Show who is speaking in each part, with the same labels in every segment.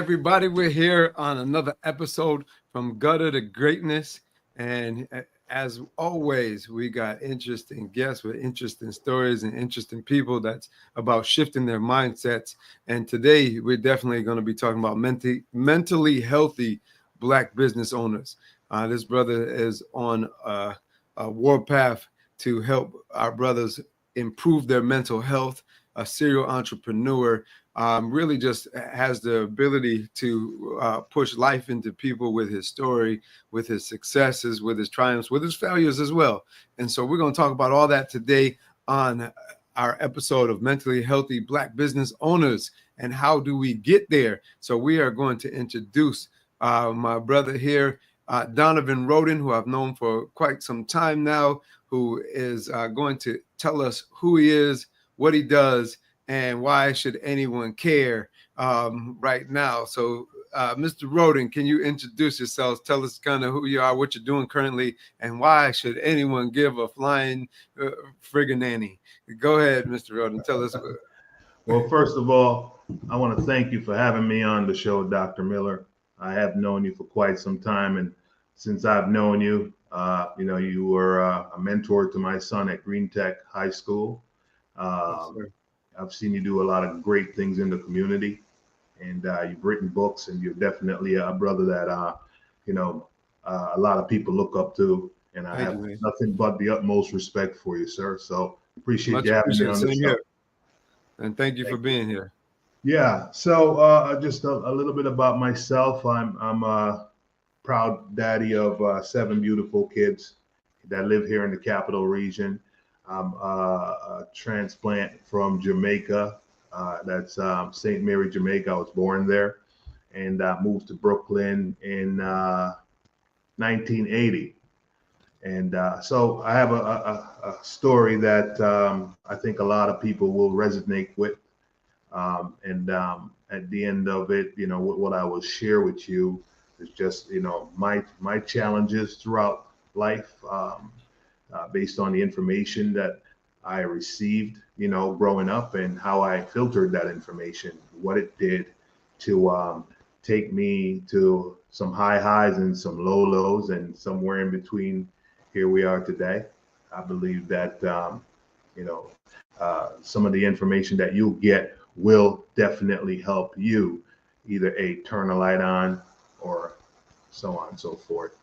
Speaker 1: everybody. We're here on another episode from Gutter to Greatness. And as always, we got interesting guests with interesting stories and interesting people that's about shifting their mindsets. And today, we're definitely going to be talking about mentally healthy Black business owners. This brother is on a warpath to help our brothers improve their mental health, a serial entrepreneur, really just has the ability to push life into people with his story, with his successes, with his triumphs, with his failures as well. And so we're going to talk about all that today on our episode of Mentally Healthy Black Business Owners and how do we get there. So we are going to introduce my brother here, Donovan Rhoden, who I've known for quite some time now, who is going to tell us who he is, what he does, and why should anyone care right now. So, Mr. Rhoden, can you introduce yourselves? Tell us kind of who you are, what you're doing currently, and why should anyone give a flying friggin' nanny? Go ahead, Mr. Rhoden. Tell us.
Speaker 2: Well, first of all, I want to thank you for having me on the show, Dr. Miller. I have known you for quite some time, and since I've known you, you were a mentor to my son at Green Tech High School.
Speaker 1: Yes,
Speaker 2: I've seen you do a lot of great things in the community, and you've written books, and you're definitely a brother that a lot of people look up to, and I have nothing but the utmost respect for you, sir. So appreciate you having me on the show.
Speaker 1: And thank you for being here.
Speaker 2: Yeah. So just a little bit about myself. I'm a proud daddy of 7 beautiful kids that live here in the capital region. I'm a transplant from Jamaica. That's St. Mary, Jamaica. I was born there and moved to Brooklyn in 1980. And so I have a story that I think a lot of people will resonate with. At the end of it, what I will share with you is just, my challenges throughout life. Based on the information that I received, growing up, and how I filtered that information, what it did to take me to some high highs and some low lows, and somewhere in between, here we are today. I believe that, some of the information that you'll get will definitely help you either turn a light on or so on and so forth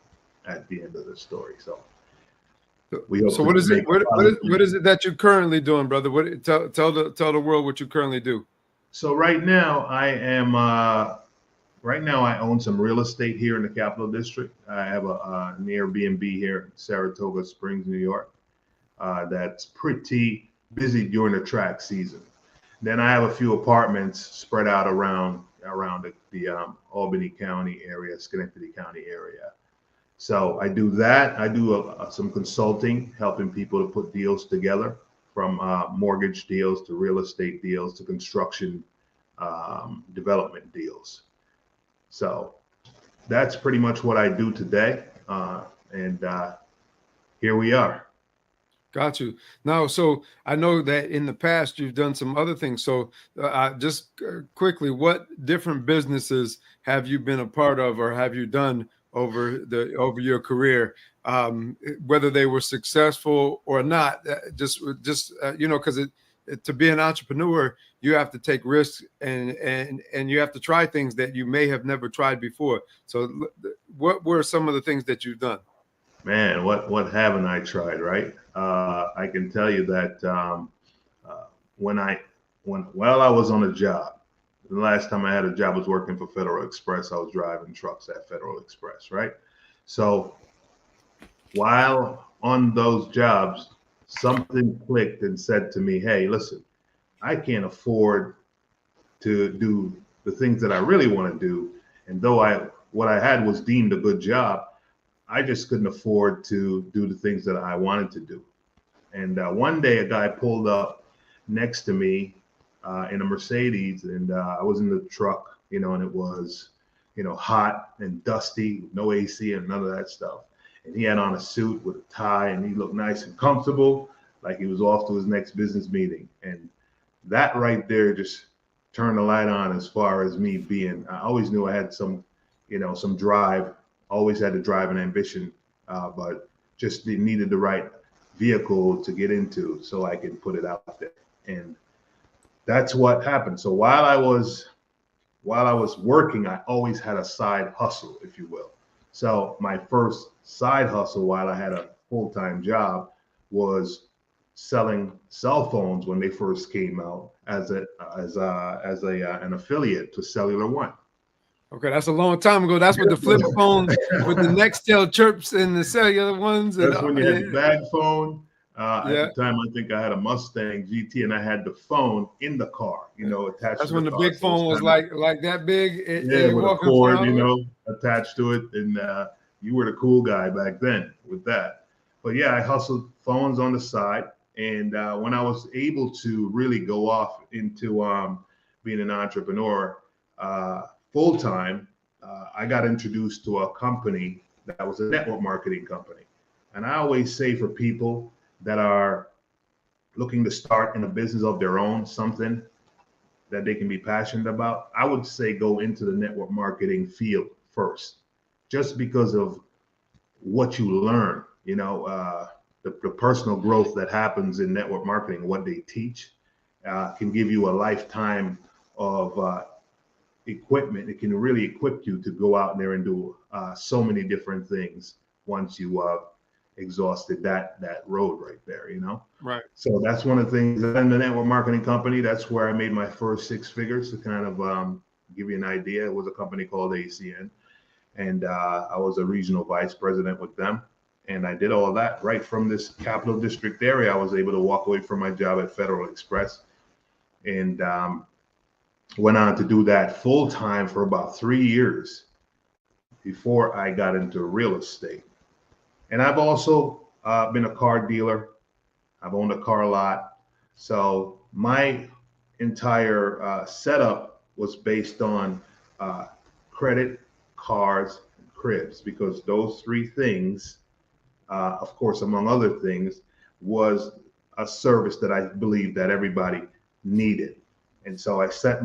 Speaker 2: at the end of the story. So
Speaker 1: what is it? What is it that you're currently doing, brother? Tell the world what you currently do.
Speaker 2: So right now I own some real estate here in the Capital District. I have an Airbnb here in Saratoga Springs, New York. That's pretty busy during the track season. Then I have a few apartments spread out around the Albany County area, Schenectady County area. So I do that. I do some consulting, helping people to put deals together, from mortgage deals to real estate deals to construction development deals. So that's pretty much what I do today. And here we are.
Speaker 1: Got you. Now, so I know that in the past you've done some other things. So just quickly, what different businesses have you been a part of or have you done over your career, whether they were successful or not? Just because to be an entrepreneur, you have to take risks and you have to try things that you may have never tried before. So what were some of the things that you've done?
Speaker 2: Man, what haven't I tried, right? I can tell you that while I was on a job, the last time I had a job was working for Federal Express. I was driving trucks at Federal Express, right? So while on those jobs, something clicked and said to me, hey, listen, I can't afford to do the things that I really want to do. And though what I had was deemed a good job, I just couldn't afford to do the things that I wanted to do. And one day a guy pulled up next to me in a Mercedes, and I was in the truck, and it was, hot and dusty, no AC and none of that stuff. And he had on a suit with a tie, and he looked nice and comfortable, like he was off to his next business meeting. And that right there just turn the light on as far as me being. I always knew I had some, some drive. Always had the drive and ambition, but just needed the right vehicle to get into so I can put it out there. And that's what happened. So while I was working, I always had a side hustle, if you will. So my first side hustle while I had a full-time job was selling cell phones when they first came out as an affiliate to Cellular One.
Speaker 1: Okay, that's a long time ago. That's with the flip phones with the Nextel chirps and the cellular ones. And
Speaker 2: That's when you had the bag phone. At
Speaker 1: yeah,
Speaker 2: the time, I think I had a Mustang GT, and I had the phone in the car, attached
Speaker 1: that's
Speaker 2: to the
Speaker 1: when the
Speaker 2: car.
Speaker 1: big
Speaker 2: So it was
Speaker 1: phone was
Speaker 2: kind of,
Speaker 1: like that big, and
Speaker 2: yeah,
Speaker 1: you
Speaker 2: with a
Speaker 1: walking
Speaker 2: cord,
Speaker 1: around with it.
Speaker 2: attached to it, and you were the cool guy back then with that. But yeah, I hustled phones on the side, and when I was able to really go off into being an entrepreneur full time, I got introduced to a company that was a network marketing company. And I always say for people that are looking to start in a business of their own, something that they can be passionate about, I would say go into the network marketing field first, just because of what you learn, the personal growth that happens in network marketing, what they teach, can give you a lifetime of equipment. It can really equip you to go out there and do so many different things once you exhausted that road right there,
Speaker 1: Right.
Speaker 2: So that's one of the things. In the network marketing company, that's where I made my first six figures. To kind of give you an idea, it was a company called ACN, and I was a regional vice president with them. And I did all of that right from this Capital District area. I was able to walk away from my job at Federal Express, and went on to do that full time for about 3 years before I got into real estate. And I've also been a car dealer. I've owned a car lot. So my entire setup was based on credit, cars, and cribs, because those three things, of course, among other things, was a service that I believed that everybody needed. And so I set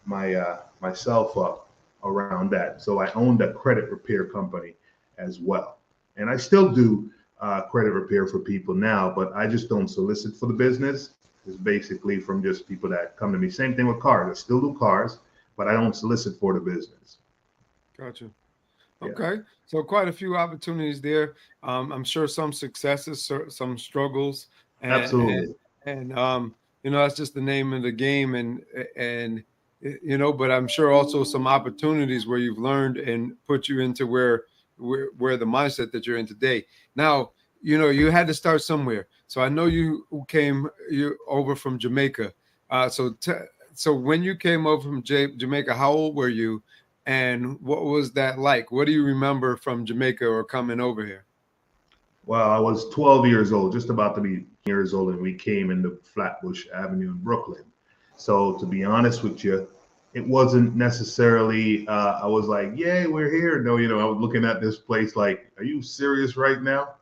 Speaker 2: myself up around that. So I owned a credit repair company as well. And I still do credit repair for people now, but I just don't solicit for the business. It's basically from just people that come to me. Same thing with cars. I still do cars, but I don't solicit for the business.
Speaker 1: Gotcha.
Speaker 2: Yeah,
Speaker 1: Okay, so quite a few opportunities there. I'm sure some successes, some struggles, and and
Speaker 2: absolutely.
Speaker 1: and that's just the name of the game, and but I'm sure also some opportunities where you've learned and put you into where the mindset that you're in today. Now, you had to start somewhere. So I know you over from Jamaica. So when you came over from Jamaica, how old were you? And what was that like? What do you remember from Jamaica or coming over here?
Speaker 2: Well, I was 12 years old, just about to be years old, and we came into Flatbush Avenue in Brooklyn. So to be honest with you, it wasn't necessarily, I was like, yay, we're here. No, I was looking at this place like, are you serious right now?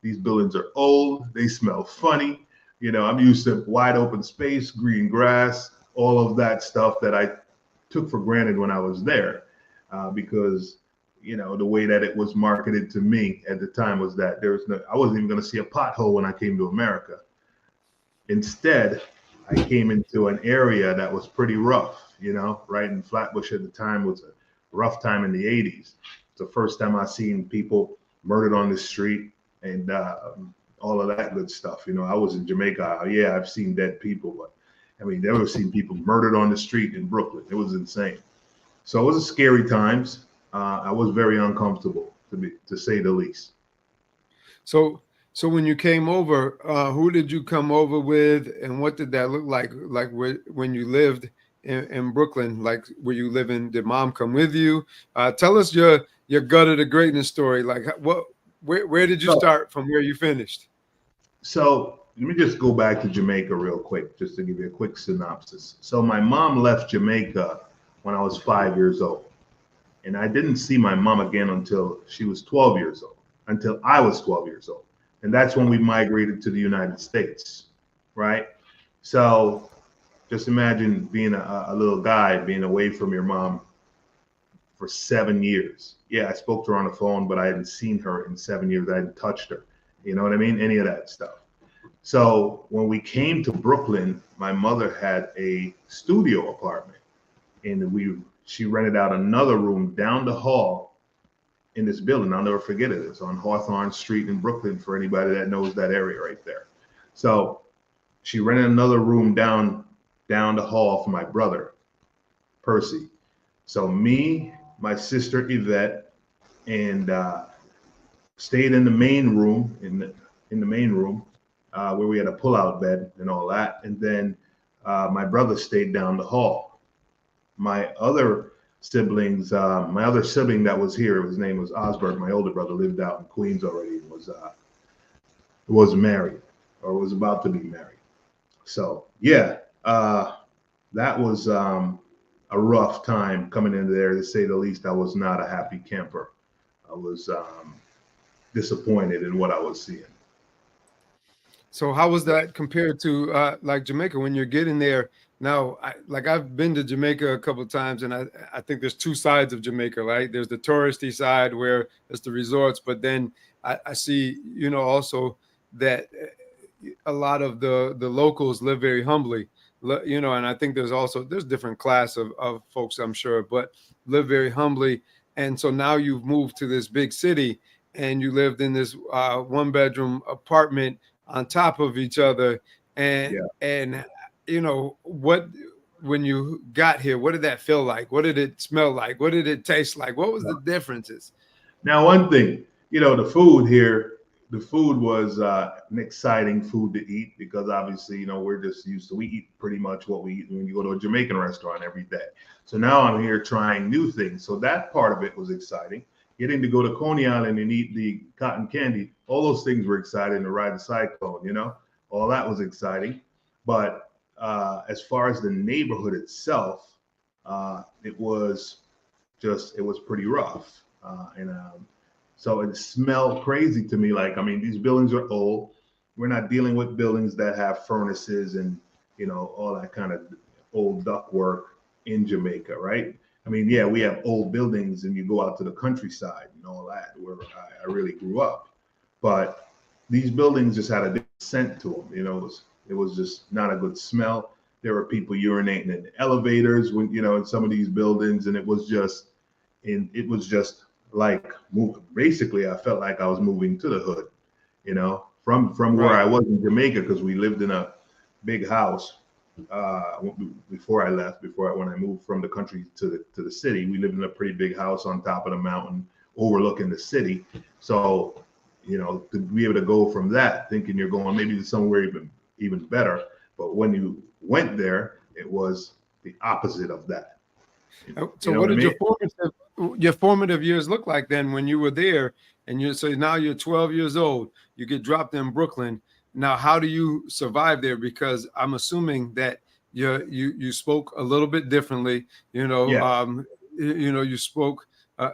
Speaker 2: These buildings are old, they smell funny. I'm used to wide open space, green grass, all of that stuff that I took for granted when I was there, because the way that it was marketed to me at the time was that I wasn't even going to see a pothole when I came to America. Instead, I came into an area that was pretty rough. Right in Flatbush at the time was a rough time in the 80s. It's the first time I seen people murdered on the street and all of that good stuff. I was in Jamaica. Yeah, I've seen dead people, but I mean, never seen people murdered on the street in Brooklyn. It was insane. So it was scary times. I was very uncomfortable, to say the least.
Speaker 1: So, so when you came over, who did you come over with, and what did that look like? Like when you lived in Brooklyn, like were you living? Did mom come with you? Tell us your gutter to greatness story. Like where did you
Speaker 2: So,
Speaker 1: start from where you finished?
Speaker 2: so let me just go back to Jamaica real quick, just to give you a quick synopsis. So my mom left Jamaica when I was 5 years old, and I didn't see my mom again until she was 12 years old, until I was 12 years old. And that's when we migrated to the United States, right? So Just imagine being a little guy being away from your mom for 7 years. Yeah, I spoke to her on the phone, but I hadn't seen her in 7 years. I hadn't touched her. You know what I mean? Any of that stuff. So when we came to Brooklyn, my mother had a studio apartment, and she rented out another room down the hall in this building. I'll never forget it. It's on Hawthorne Street in Brooklyn for anybody that knows that area right there. So she rented another room down the hall for my brother, Percy. So me, my sister Yvette, and stayed in the main room in the main room where we had a pull-out bed and all that. And then my brother stayed down the hall. My other my other sibling that was here, his name was Osberg. My older brother lived out in Queens already and was married or was about to be married. So yeah, that was a rough time coming into there, to say the least. I was not a happy camper. I was disappointed in what I was seeing.
Speaker 1: So how was that compared to like Jamaica when you're getting there? Now, I've been to Jamaica a couple of times, and I think there's two sides of Jamaica, right? There's the touristy side where it's the resorts, but then I see, also that a lot of the locals live very humbly, and I think there's different class of folks, I'm sure, but live very humbly. And so now you've moved to this big city, and you lived in this one bedroom apartment on top of each other, and
Speaker 2: Yeah.
Speaker 1: what, when you got here, what did that feel like? What did it smell like? What did it taste like? What was the differences?
Speaker 2: Now, one thing, the food here, the food was an exciting food to eat because obviously, we're just used to, we eat pretty much what we eat when you go to a Jamaican restaurant every day. So now I'm here trying new things. So that part of it was exciting. Getting to go to Coney Island and eat the cotton candy, all those things were exciting. To ride the cyclone, all that was exciting. But as far as the neighborhood itself, it was pretty rough. And so it smelled crazy to me. Like, I mean, these buildings are old. We're not dealing with buildings that have furnaces and, all that kind of old ductwork in Jamaica, right? I mean, yeah, we have old buildings and you go out to the countryside and all that where I really grew up. But these buildings just had a different scent to them. It was just not a good smell. There were people urinating in the elevators when, in some of these buildings, and it was just like basically I felt like I was moving to the hood, from where
Speaker 1: Right.
Speaker 2: I was in Jamaica, because we lived in a big house before I left, when I moved from the country to the city. We lived in a pretty big house on top of the mountain overlooking the city. So, to be able to go from that thinking you're going maybe to somewhere even better, but when you went there, it was the opposite of that.
Speaker 1: So
Speaker 2: You know
Speaker 1: what
Speaker 2: what I
Speaker 1: did
Speaker 2: mean?
Speaker 1: your formative years look like then when you were there? And so now you're 12 years old, you get dropped in Brooklyn. Now, how do you survive there? Because I'm assuming that you spoke a little bit differently,
Speaker 2: Yeah.
Speaker 1: you spoke, a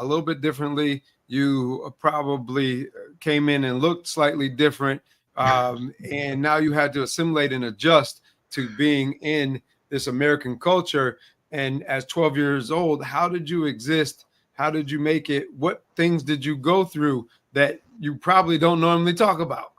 Speaker 1: little bit differently. You probably came in and looked slightly different. And now you had to assimilate and adjust to being in this American culture. And as 12 years old, how did you exist? How did you make it? What things did you go through that you probably don't normally talk about?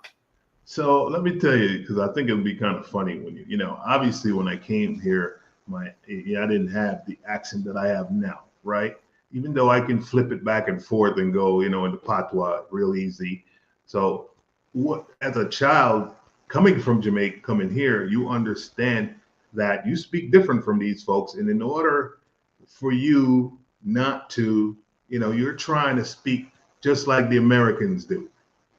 Speaker 2: So let me tell you, because I think it would be kind of funny when obviously when I came here, I didn't have the accent that I have now, right? Even though I can flip it back and forth and go, into patois real easy. So what, as a child coming from Jamaica, coming here, you understand that you speak different from these folks, and in order for you not to, you're trying to speak just like the Americans do.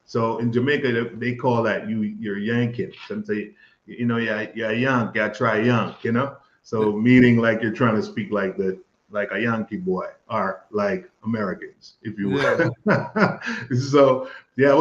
Speaker 2: So in Jamaica, they call that you're yanking. Some say, you're yank, you try yank, So meaning like you're trying to speak like a Yankee boy, or like Americans, if you
Speaker 1: Yeah.
Speaker 2: will. So yeah, I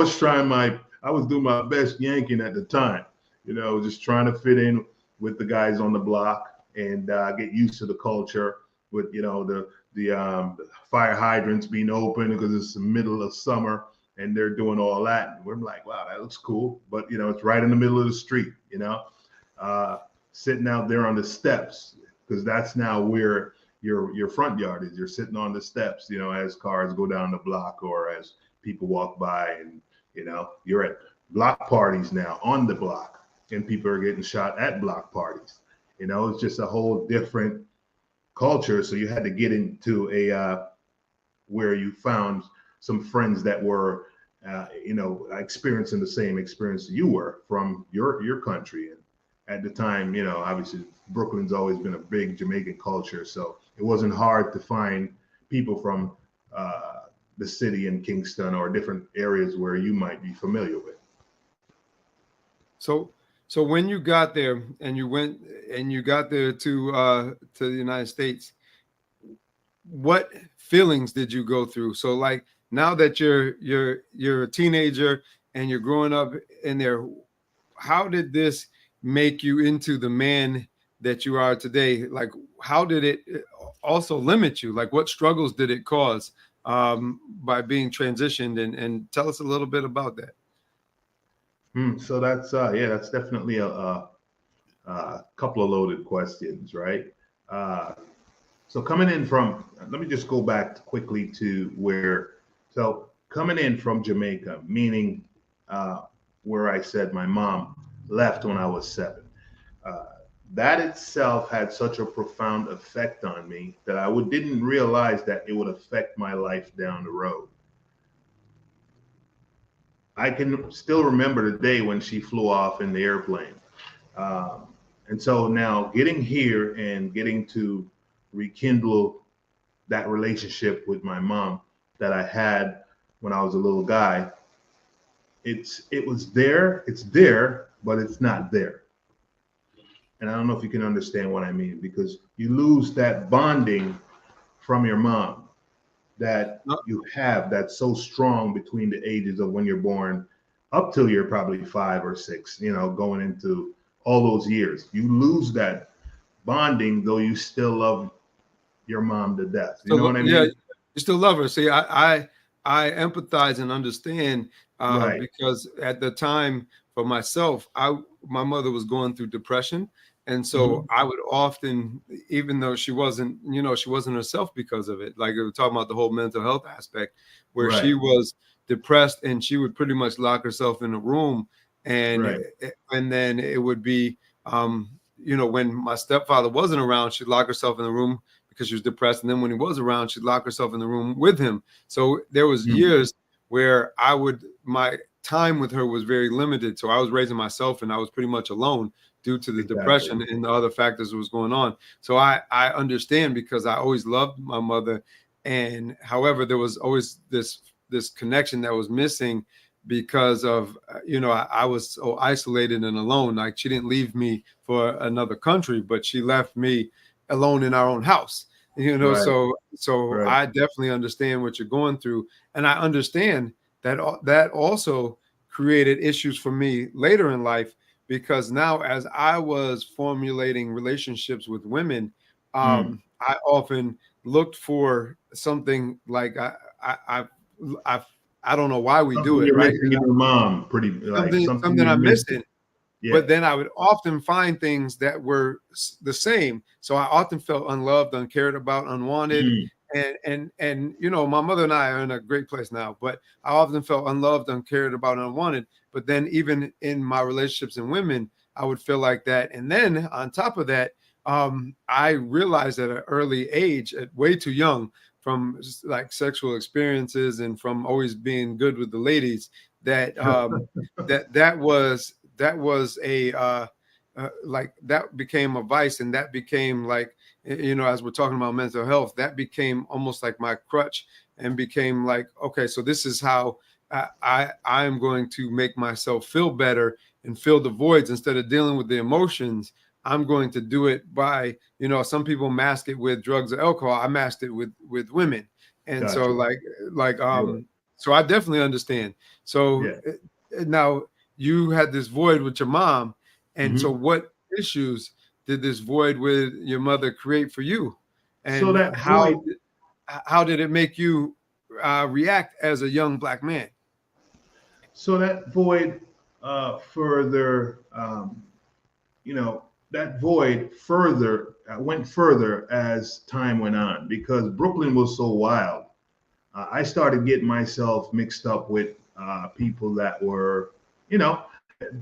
Speaker 2: was doing my best yanking at the time, just trying to fit in with the guys on the block and get used to the culture with, the fire hydrants being open because it's the middle of summer and they're doing all that. And we're like, wow, that looks cool. But, it's right in the middle of the street, Uh, sitting out there on the steps, because that's now where your front yard is. You're sitting on the steps, as cars go down the block or as people walk by, and you're at block parties now on the block, and people are getting shot at block parties. It's just a whole different culture. So you had to get into a where you found some friends that were experiencing the same experience you were from your country. And at the time, obviously Brooklyn's always been a big Jamaican culture, so it wasn't hard to find people from the city in Kingston or different areas where you might be familiar with.
Speaker 1: So when you got there and you got there to the United States, what feelings did you go through? So like now that you're a teenager and you're growing up in there, how did this make you into the man that you are today? Like, how did it also limit you? Like, what struggles did it cause by being transitioned? And tell us a little bit about that.
Speaker 2: So that's definitely a couple of loaded questions, right? So coming in from, let me just go back quickly to so coming in from Jamaica, meaning where I said my mom left when I was 7. That itself had such a profound effect on me that I didn't realize that it would affect my life down the road. I can still remember the day when she flew off in the airplane. And so now getting here and getting to rekindle that relationship with my mom that I had when I was a little guy, it was there, it's there, but it's not there. And I don't know if you can understand what I mean, because you lose that bonding from your mom that you have that's so strong between the ages of when you're born up till you're probably 5 or 6, going into all those years. You lose that bonding, though you still love your mom to death. You know what I mean?
Speaker 1: Yeah, you still love her. See, I empathize and understand
Speaker 2: Right.
Speaker 1: because at the time for myself, my mother was going through depression. And so I would often, even though she wasn't herself because of it, like we were talking about the whole mental health aspect, where she was depressed and she would pretty much lock herself in a room. And then it would be, when my stepfather wasn't around, she'd lock herself in the room because she was depressed. And then when he was around, she'd lock herself in the room with him. So there was years where my time with her was very limited. So I was raising myself and I was pretty much alone due to the depression and the other factors that was going on. So I understand, because I always loved my mother. And however, there was always this connection that was missing because of, I was so isolated and alone. Like, she didn't leave me for another country, but she left me alone in our own house, so I definitely understand what you're going through. And I understand that also created issues for me later in life, because now as I was formulating relationships with women, I often looked for something like I don't know why we do it,
Speaker 2: you're
Speaker 1: right?
Speaker 2: missing your mom,
Speaker 1: Something I'm missing.
Speaker 2: Yeah.
Speaker 1: But then I would often find things that were the same. So I often felt unloved, uncared about, unwanted. And my mother and I are in a great place now, but I often felt unloved, uncared about, unwanted. But then even in my relationships and women, I would feel like that. And then on top of that, I realized at an early age, at way too young, from like sexual experiences and from always being good with the ladies, that that was a like that became a vice, and that became like, as we're talking about mental health, that became almost like my crutch, and became like, okay, so this is how I am going to make myself feel better and fill the voids instead of dealing with the emotions. I'm going to do it by, some people mask it with drugs or alcohol. I masked it with women. And
Speaker 2: Gotcha.
Speaker 1: so so I definitely understand. So now you had this void with your mom. And so what issues did this void with your mother create for you? And
Speaker 2: so that
Speaker 1: how did it make you react as a young Black man?
Speaker 2: So that void further, that void further went further as time went on because Brooklyn was so wild. I started getting myself mixed up with people that were, you know,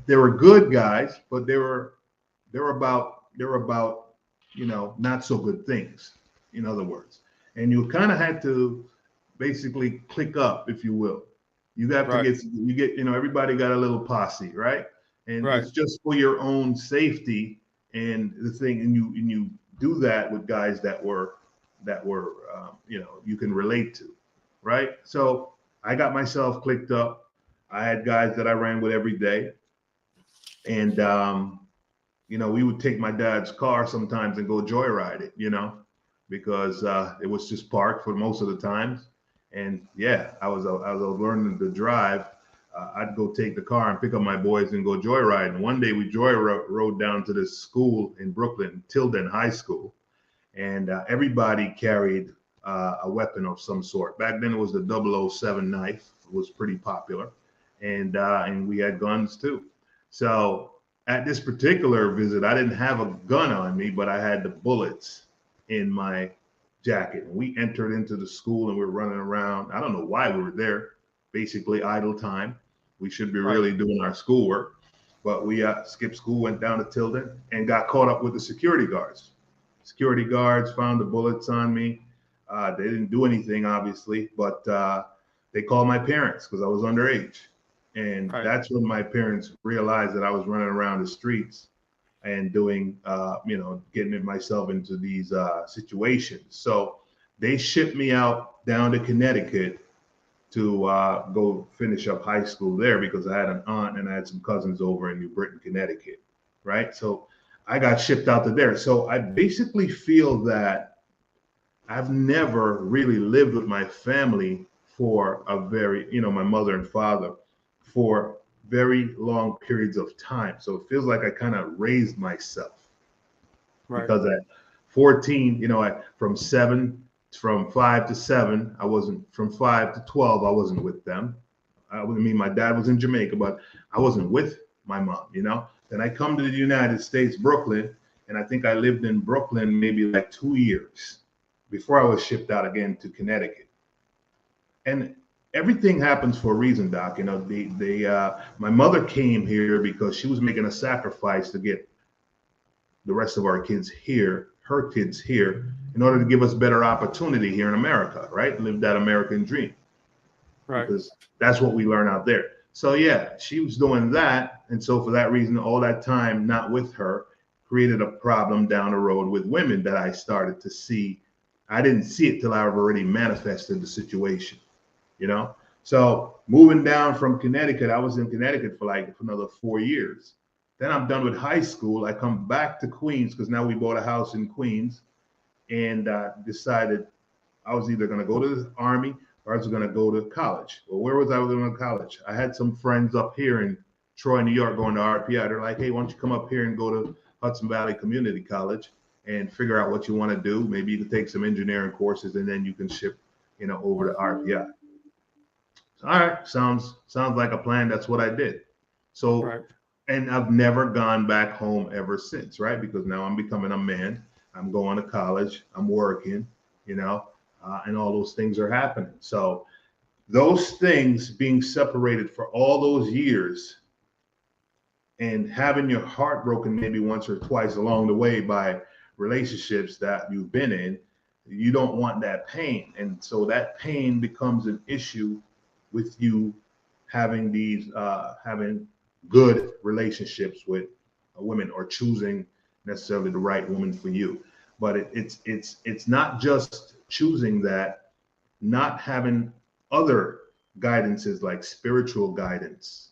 Speaker 2: they were good guys, but they were about not so good things. In other words, and you kind of had to basically click up, if you will. You have to
Speaker 1: Right.
Speaker 2: get everybody got a little posse, right? And
Speaker 1: Right.
Speaker 2: it's just for your own safety and the thing, and you do that with guys that were you can relate to, right? So I got myself clicked up. I had guys that I ran with every day, and we would take my dad's car sometimes and go joyride it, because it was just parked for most of the times. And yeah, I was learning to drive. I'd go take the car and pick up my boys and go joyride. And one day we rode down to this school in Brooklyn, Tilden High School, and everybody carried a weapon of some sort. Back then it was the 007 knife. It was pretty popular, and we had guns too. So at this particular visit, I didn't have a gun on me, but I had the bullets in my jacket. And we entered into the school and we were running around. I don't know why we were there, basically idle time. We should be
Speaker 1: Right.
Speaker 2: really doing our schoolwork, but we skipped school, went down to Tilden, and got caught up with the security guards. Security guards found the bullets on me. They didn't do anything, obviously, but they called my parents because I was underage. And
Speaker 1: Right.
Speaker 2: that's when my parents realized that I was running around the streets and doing, getting myself into these situations. So they shipped me out down to Connecticut to go finish up high school there because I had an aunt and I had some cousins over in New Britain, Connecticut, right? So I got shipped out to there. So I basically feel that I've never really lived with my family for a my mother and father for very long periods of time. So it feels like I kind of raised myself
Speaker 1: Right.
Speaker 2: because at 14, from 5 to 7, I wasn't, from 5 to 12, I wasn't with them. My dad was in Jamaica, but I wasn't with my mom. Then I come to the United States, Brooklyn, and I think I lived in Brooklyn maybe like 2 years before I was shipped out again to Connecticut. And everything happens for a reason, Doc. My mother came here because she was making a sacrifice to get the rest of our kids here, her kids here, in order to give us better opportunity here in America, right? Live that American dream,
Speaker 1: Right.
Speaker 2: because that's what we learn out there. So yeah, she was doing that, and so for that reason, all that time not with her created a problem down the road with women that I started to see. I didn't see it till I've already manifested the situation, you know. So moving down from Connecticut, I was in Connecticut for another 4 years. Then I'm done with high school. I come back to Queens because now we bought a house in Queens, and decided I was either going to go to the army or I was going to go to college. Well, where was I going to college? I had some friends up here in Troy, New York, going to RPI. They're like, hey, why don't you come up here and go to Hudson Valley Community College and figure out what you want to do? Maybe you can take some engineering courses and then you can ship, over to RPI. All right, sounds like a plan. That's what I did. So,
Speaker 1: Right.
Speaker 2: and I've never gone back home ever since, right? Because now I'm becoming a man. I'm going to college. I'm working, and all those things are happening. So those things being separated for all those years and having your heart broken maybe once or twice along the way by relationships that you've been in, you don't want that pain. And so that pain becomes an issue with you having good relationships with women or choosing necessarily the right woman for you. But it's not just choosing that, not having other guidances like spiritual guidance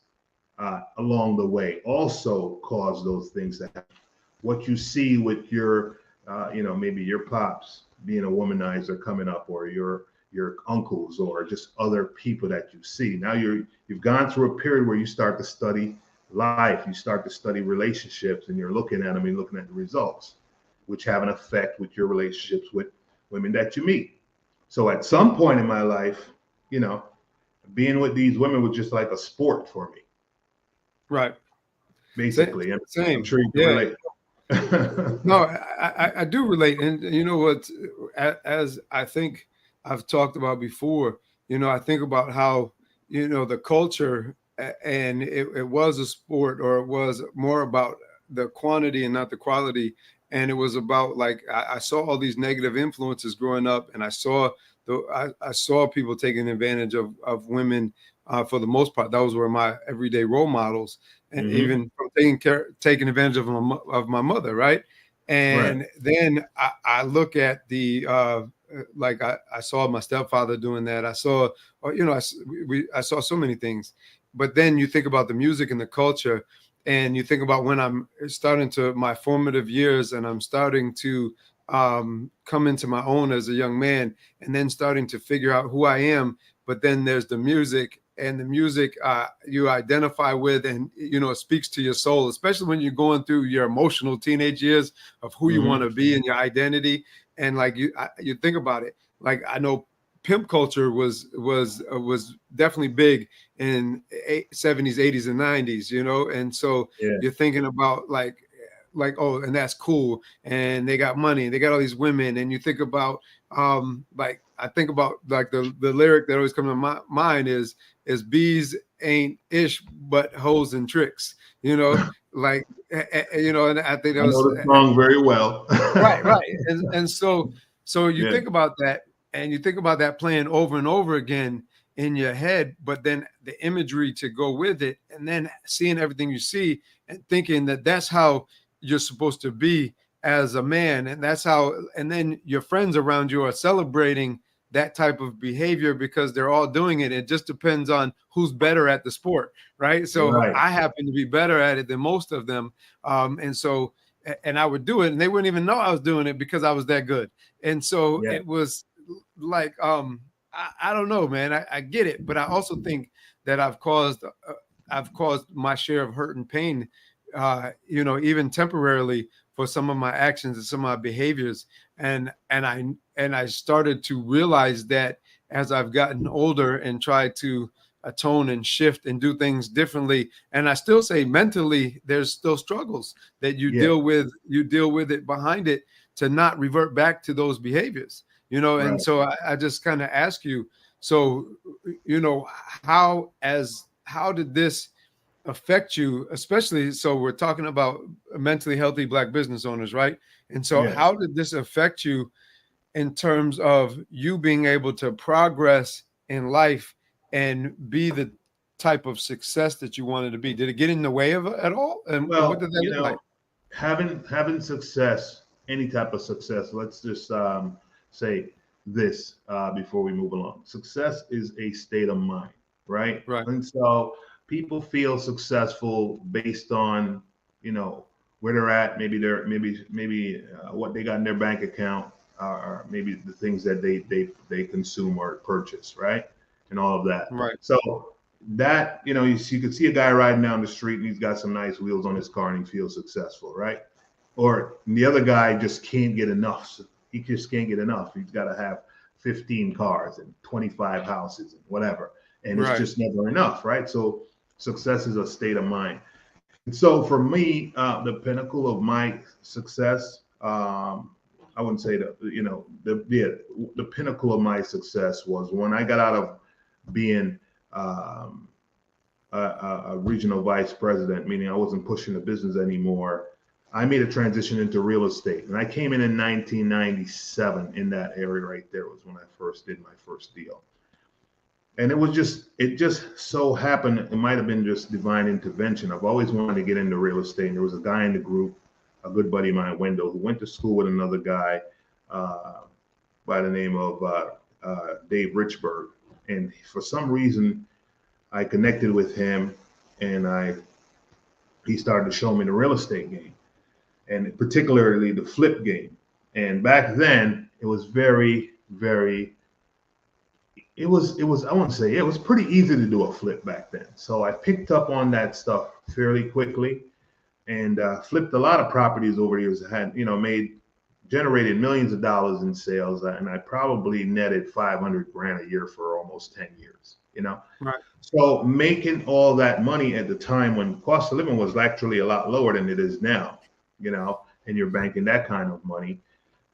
Speaker 2: along the way also cause those things to happen. What you see with your, maybe your pops being a womanizer coming up, or your uncles, or just other people that you see. Now you've gone through a period where you start to study life, you start to study relationships, and you're looking at them and looking at the results, which have an effect with your relationships with women that you meet. So at some point in my life, being with these women was just like a sport for me,
Speaker 1: Right. Same.
Speaker 2: basically. And I'm
Speaker 1: Same.
Speaker 2: sure you can
Speaker 1: Yeah.
Speaker 2: relate.
Speaker 1: No, I do relate, and you know what? As I think I've talked about before, I think about how the culture, and it was a sport, or it was more about the quantity and not the quality, and it was about like I saw all these negative influences growing up, and I saw people taking advantage of women. For the most part, those were my everyday role models, and
Speaker 2: Hmm.
Speaker 1: even from taking advantage of my mother, right?
Speaker 2: Right.
Speaker 1: And then I look at like I saw my stepfather doing that. I saw, I saw so many things. But then you think about the music and the culture, and you think about when I'm starting to my formative years, and I'm starting to come into my own as a young man, and then starting to figure out who I am. But then there's the music, and the music you identify with, and it speaks to your soul, especially when you're going through your emotional teenage years of who you want
Speaker 2: Hmm.
Speaker 1: to be and your identity. And like you think about it, like I know pimp culture was definitely big in 70s, 80s, and 90s, and so
Speaker 2: Yeah.
Speaker 1: you're thinking about like, oh, and that's cool, and they got money, and they got all these women, and you think about like I think about like the lyric that always comes to my mind is bees ain't ish but hoes and tricks, like and I think that
Speaker 2: I know
Speaker 1: was
Speaker 2: the song very well.
Speaker 1: right, right. And so you
Speaker 2: Yeah.
Speaker 1: think about that, and you think about that playing over and over again in your head, but then the imagery to go with it, and then seeing everything you see and thinking that that's how you're supposed to be as a man, and that's how, and then your friends around you are celebrating that type of behavior because they're all doing it. It just depends on who's better at the sport, right? So
Speaker 2: Right.
Speaker 1: I happen to be better at it than most of them, and so and I would do it, and they wouldn't even know I was doing it because I was that good. And so
Speaker 2: Yeah.
Speaker 1: it was like, I don't know, man. I get it, but I also think that I've caused my share of hurt and pain, even temporarily for some of my actions and some of my behaviors. And I started to realize that as I've gotten older and tried to atone and shift and do things differently. And I still say mentally, there's still struggles that
Speaker 2: Yeah.
Speaker 1: you deal with it behind it to not revert back to those behaviors, and
Speaker 2: Right.
Speaker 1: so I just kind of ask you, so how did this affect you, especially, so we're talking about mentally healthy Black business owners, right? And so
Speaker 2: Yes.
Speaker 1: how did this affect you in terms of you being able to progress in life and be the type of success that you wanted to be? Did it get in the way of it at all? And what
Speaker 2: Well,
Speaker 1: did that look like?
Speaker 2: having success, any type of success. Let's just say this before we move along. Success is a state of mind, right?
Speaker 1: Right,
Speaker 2: And so people feel successful based on where they're at. Maybe what they got in their bank account, or maybe the things that they consume or purchase, right? And all of that.
Speaker 1: right,
Speaker 2: So that you could see a guy riding down the street and he's got some nice wheels on his car and he feels successful, right? Or the other guy just can't get enough. So he just can't get enough. He's got to have 15 cars and 25 houses and whatever, and it's
Speaker 1: right,
Speaker 2: just never enough, right? So success is a state of mind. And so for me, the pinnacle of my success, I wouldn't say that, the pinnacle of my success was when I got out of being um, a regional vice president, meaning I wasn't pushing the business anymore. I made a transition into real estate, and I came in 1997. In that area right there was when I first did my first deal, and it just so happened it might have been just divine intervention. I've always wanted to get into real estate, and there was a guy in the group, a good buddy of mine, Wendell, who went to school with another guy uh, by the name of Dave Richburg, and for some reason I connected with him, and he started to show me the real estate game, and particularly the flip game. And back then, it was very, very. It was. I want to say it was pretty easy to do a flip back then. So I picked up on that stuff fairly quickly, and flipped a lot of properties over the years. I had generated millions of dollars in sales, and I probably netted 500 grand a year for almost 10 years.
Speaker 1: right,
Speaker 2: So making all that money at the time when cost of living was actually a lot lower than it is now, you know, and you're banking that kind of money,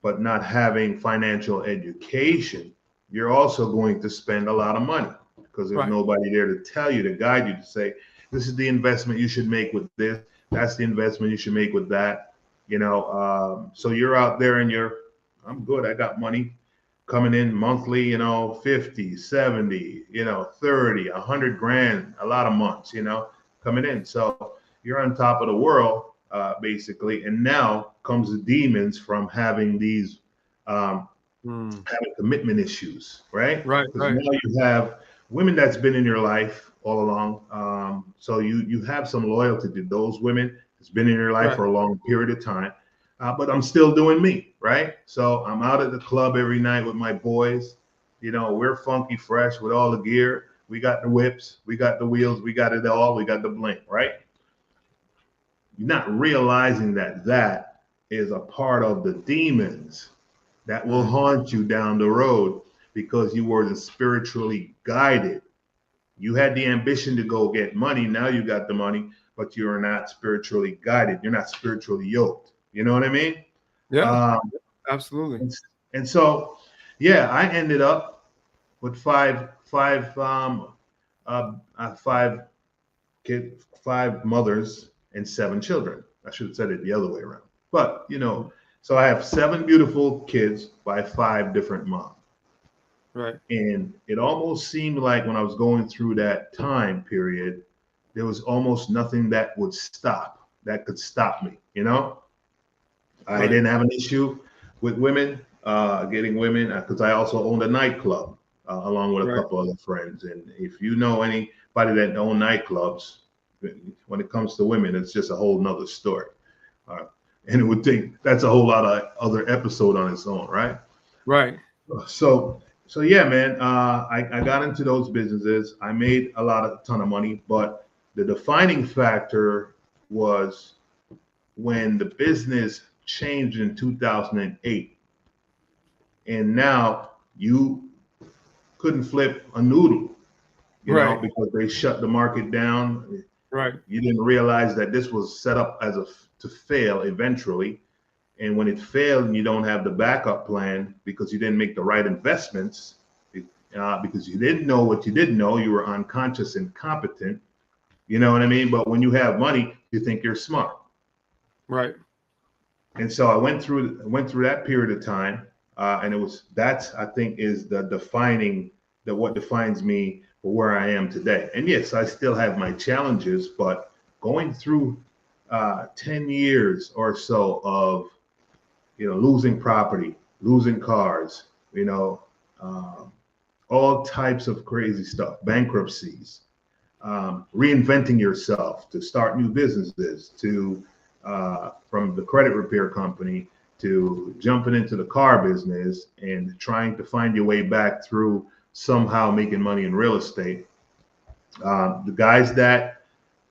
Speaker 2: but not having financial education, you're also going to spend a lot of money because there's
Speaker 1: Right.
Speaker 2: nobody there to tell you, to guide you, to say, this is the investment you should make with this. That's the investment you should make with that. So you're out there and I'm good. I got money coming in monthly, 50, 70, 30, 100 grand, a lot of months, coming in. So you're on top of the world, basically. And now comes the demons from having these having commitment issues, right?
Speaker 1: Right.
Speaker 2: Because
Speaker 1: Right.
Speaker 2: now you have women that's been in your life all along. So you have some loyalty to those women that's been in your life
Speaker 1: Right.
Speaker 2: for a long period of time. But I'm still doing me, right? So I'm out at the club every night with my boys. We're funky fresh with all the gear. We got the whips, we got the wheels, we got it all, we got the bling, right? You're not realizing that is a part of the demons that will haunt you down the road because you weren't spiritually guided. You had the ambition to go get money. Now you got the money, but you're not spiritually guided. You're not spiritually yoked. You know what I mean?
Speaker 1: Yeah.
Speaker 2: Um,
Speaker 1: Absolutely.
Speaker 2: and so, yeah, I ended up with five mothers and 7 children. I should have said it the other way around. But so I have 7 beautiful kids by 5 different moms.
Speaker 1: Right.
Speaker 2: And it almost seemed like when I was going through that time period, there was almost nothing that could stop me. I
Speaker 1: Right.
Speaker 2: didn't have an issue with women, getting women, because I also owned a nightclub along with a
Speaker 1: Right.
Speaker 2: couple other friends. And if you know anybody that own nightclubs, when it comes to women, it's just a whole nother story. And it would take, that's a whole lot of other episode on its own, right?
Speaker 1: Right.
Speaker 2: So yeah, man, I got into those businesses. I made a ton of money, but the defining factor was when the business changed in 2008. And now you couldn't flip a noodle,
Speaker 1: Right.
Speaker 2: because they shut the market down.
Speaker 1: Right.
Speaker 2: You didn't realize that this was set up to fail eventually. And when it failed and you don't have the backup plan because you didn't make the right investments, because you didn't know what you didn't know, you were unconscious and competent. You know what I mean? But when you have money, you think you're smart.
Speaker 1: Right.
Speaker 2: And so I went through that period of time, and that's, I think, is what defines me for where I am today. And yes, I still have my challenges, but going through 10 years or so of losing property, losing cars, all types of crazy stuff, bankruptcies, reinventing yourself to start new businesses, to from the credit repair company to jumping into the car business and trying to find your way back through somehow making money in real estate. The guys that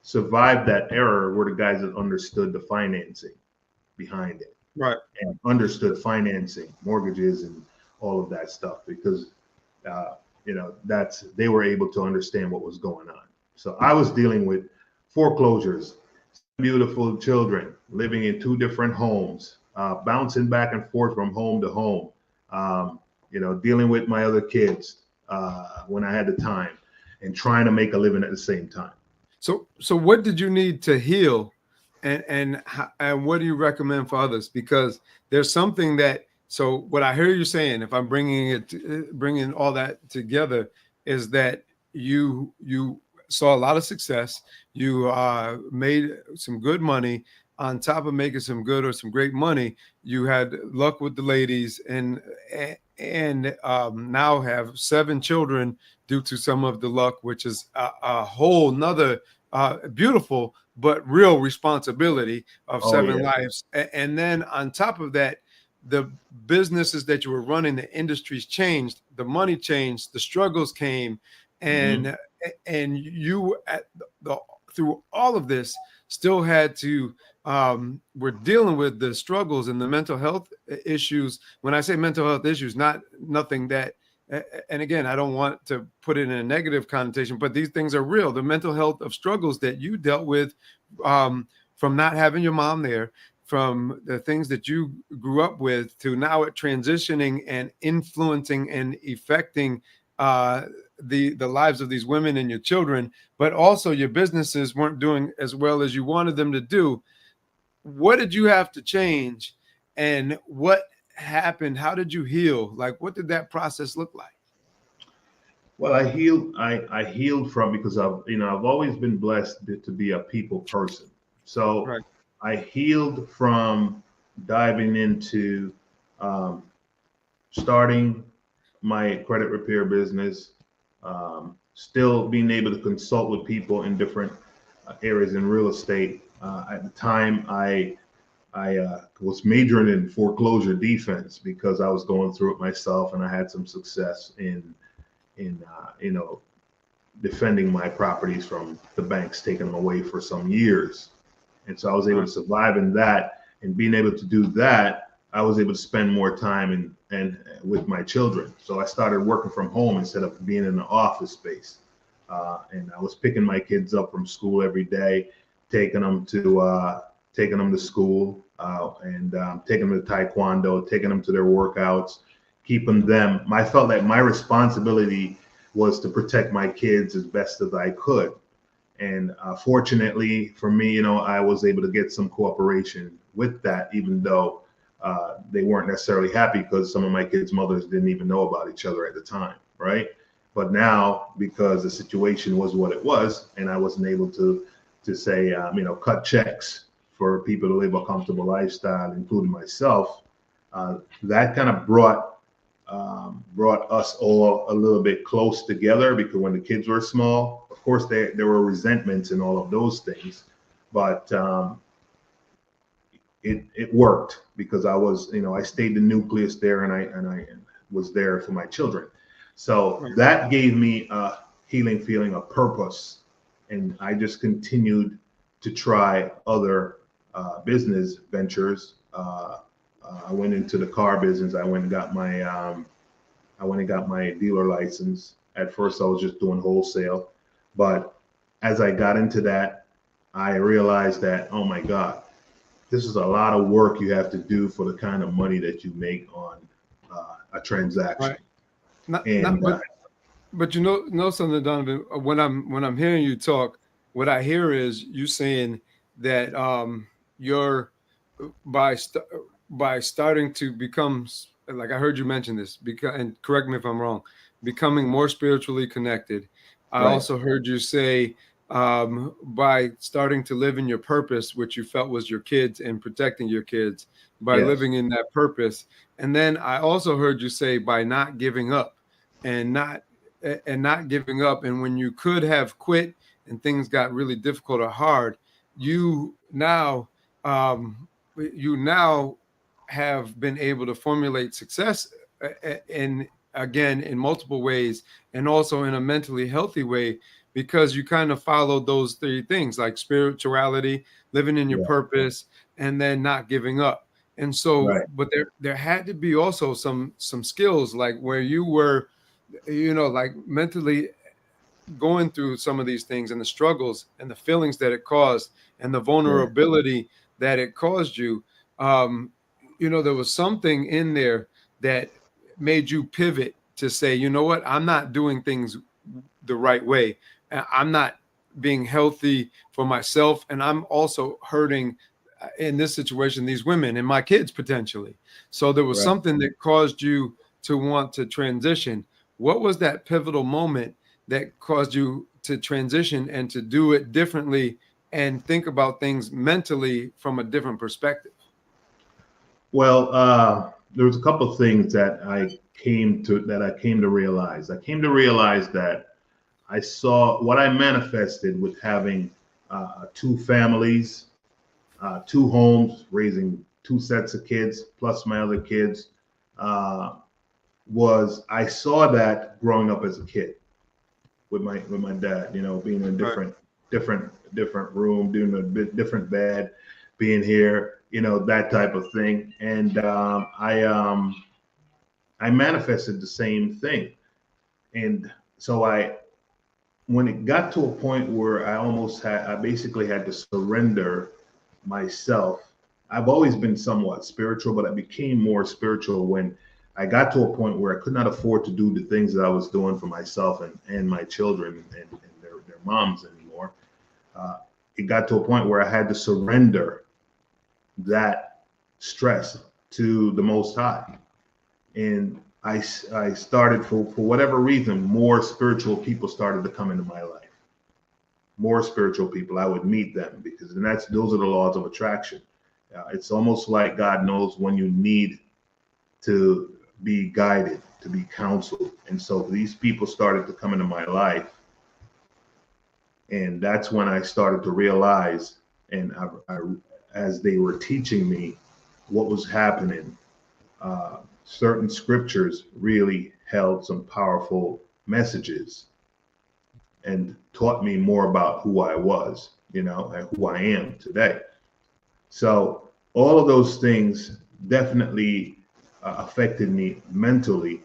Speaker 2: survived that era were the guys that understood the financing behind it.
Speaker 1: Right.
Speaker 2: And understood financing, mortgages, and all of that stuff because, they were able to understand what was going on. So I was dealing with foreclosures, beautiful children living in 2 different homes, bouncing back and forth from home to home, dealing with my other kids when I had the time and trying to make a living at the same time.
Speaker 1: So what did you need to heal, and what do you recommend for others? Because there's something that, so what I hear you saying, if I'm bringing all that together, is that you saw a lot of success. You made some good money. On top of making some good or some great money, you had luck with the ladies, and now have 7 children due to some of the luck, which is a whole nother beautiful but real responsibility of 7
Speaker 2: yeah.
Speaker 1: lives. And then on top of that, the businesses that you were running, the industries changed, the money changed, the struggles came, and you through all of this still had to we're dealing with the struggles and the mental health issues. When I say mental health issues, nothing that, and again, I don't want to put it in a negative connotation, but these things are real. The mental health of struggles that you dealt with from not having your mom there, from the things that you grew up with to now at transitioning and influencing and affecting uh, the lives of these women and your children, but also your businesses weren't doing as well as you wanted them to do. What did you have to change, and what happened? How did you heal? Like, what did that process look like?
Speaker 2: Well, I healed. I healed from because I've always been blessed to be a people person. So
Speaker 1: Right.
Speaker 2: I healed from diving into um, starting my credit repair business, still being able to consult with people in different areas in real estate. At the time, I was majoring in foreclosure defense because I was going through it myself, and I had some success in defending my properties from the banks taking them away for some years. And so I was able
Speaker 1: Right.
Speaker 2: to survive in that, and being able to do that, I was able to spend more time and with my children. So I started working from home instead of being in the office space. And I was picking my kids up from school every day, taking them to school, and taking them to taekwondo, taking them to their workouts, keeping them. I felt that my responsibility was to protect my kids as best as I could. And fortunately for me, I was able to get some cooperation with that, even though they weren't necessarily happy because some of my kids' mothers didn't even know about each other at the time, right? But now, because the situation was what it was, and I wasn't able to say, cut checks for people to live a comfortable lifestyle, including myself, that kind of brought us all a little bit close together, because when the kids were small, of course, there were resentments and all of those things, but it worked because I stayed the nucleus there, and I was there for my children. So
Speaker 1: Right.
Speaker 2: that gave me a healing feeling of purpose, and I just continued to try other business ventures. I went into the car business. I went and got my dealer license. At first, I was just doing wholesale, but as I got into that, I realized that, oh my God, this is a lot of work you have to do for the kind of money that you make on a transaction.
Speaker 1: Right. Not,
Speaker 2: And
Speaker 1: but know something, Donovan. When I'm hearing you talk, what I hear is you saying that you're by st- by starting to become, like I heard you mention this, because, and correct me if I'm wrong, becoming more spiritually connected. I
Speaker 2: right,
Speaker 1: also heard you say by starting to live in your purpose, which you felt was your kids and protecting your kids, by
Speaker 2: yes,
Speaker 1: living in that purpose. And then I also heard you say by not giving up and not giving up. And when you could have quit and things got really difficult or hard, you now you now have been able to formulate success in, again, in multiple ways, and also in a mentally healthy way, because you kind of followed those three things, like spirituality, living in your
Speaker 2: yeah,
Speaker 1: purpose, and then not giving up. And so,
Speaker 2: right,
Speaker 1: but there had to be also some skills, like where you were, like mentally going through some of these things and the struggles and the feelings that it caused and the
Speaker 2: yeah,
Speaker 1: vulnerability that it caused you. um there was something in there that made you pivot to say, you know what, I'm not doing things the right way. I'm not being healthy for myself, and I'm also hurting, in this situation, these women and my kids potentially. So there was
Speaker 2: right.
Speaker 1: something that caused you to want to transition. What was that pivotal moment that caused you to transition and to do it differently and think about things mentally from a different perspective?
Speaker 2: Well, there was a couple of things that I came to realize. I came to realize that I saw what I manifested with having two families, two homes, raising two sets of kids, plus my other kids. Uh, was I saw that growing up as a kid with my dad. Being in a
Speaker 1: Right.
Speaker 2: different room, doing a bit different bed, being here. That type of thing. And I manifested the same thing. And so when it got to a point where I basically had to surrender myself, I've always been somewhat spiritual, but I became more spiritual when I got to a point where I could not afford to do the things that I was doing for myself and my children and their moms anymore. Uh, it got to a point where I had to surrender that stress to the Most High. And I started, for whatever reason, more spiritual people started to come into my life. More spiritual people, I would meet them, because and those are the laws of attraction. It's almost like God knows when you need to be guided, to be counseled. And so these people started to come into my life. And that's when I started to realize, and as they were teaching me what was happening, certain scriptures really held some powerful messages and taught me more about who I was, and who I am today. So all of those things definitely affected me mentally.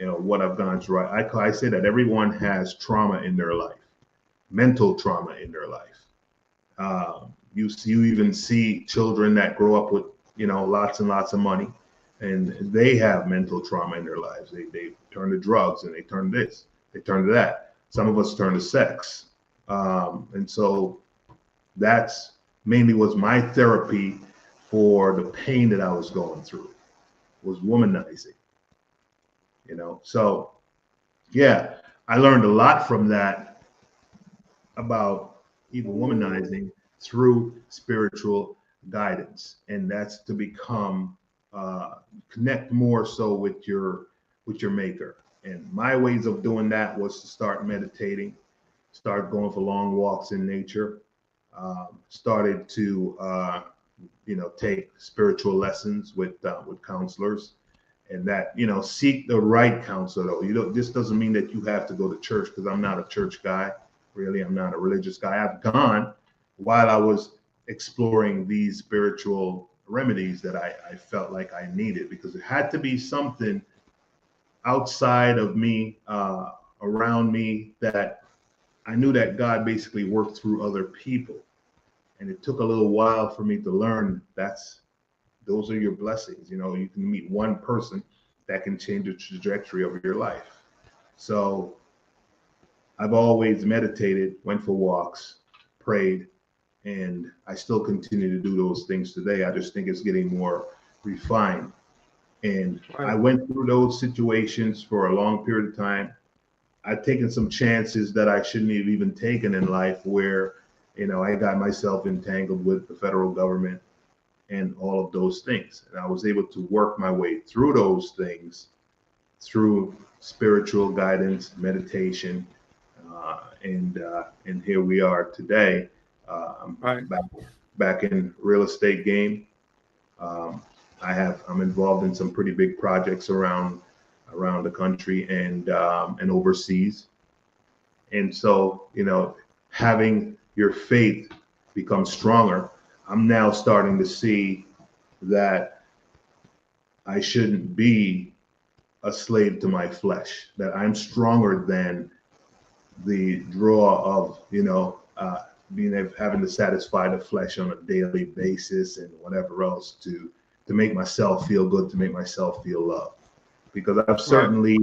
Speaker 2: What I've gone through. I say that everyone has trauma in their life, mental trauma in their life. You even see children that grow up with lots and lots of money, and they have mental trauma in their lives. They turn to drugs, and they turn to this, they turn to that. Some of us turn to sex, and so that's mainly was my therapy for the pain that I was going through, was womanizing. So yeah, I learned a lot from that about even womanizing through spiritual guidance, and that's to become connect more so with your maker. And my ways of doing that was to start meditating, start going for long walks in nature, started to take spiritual lessons with counselors, and that seek the right counselor. Though this doesn't mean that you have to go to church, because I'm not a church guy. Really, I'm not a religious guy. I've gone while I was exploring these spiritual remedies that I felt like I needed, because it had to be something outside of me, around me, that I knew that God basically worked through other people. And it took a little while for me to learn those are your blessings. You can meet one person that can change the trajectory of your life. So I've always meditated, went for walks, prayed, and I still continue to do those things today. I just think it's getting more refined. And
Speaker 1: Right.
Speaker 2: I went through those situations for a long period of time. I've taken some chances that I shouldn't have even taken in life, where, I got myself entangled with the federal government and all of those things. And I was able to work my way through those things through spiritual guidance, meditation, and here we are today. I'm
Speaker 1: Right.
Speaker 2: back in real estate game. Um, I'm involved in some pretty big projects around the country and overseas. And so, having your faith become stronger, I'm now starting to see that I shouldn't be a slave to my flesh, that I'm stronger than the draw of, having to satisfy the flesh on a daily basis and whatever else to make myself feel good, to make myself feel loved. Because I've
Speaker 1: Right.
Speaker 2: certainly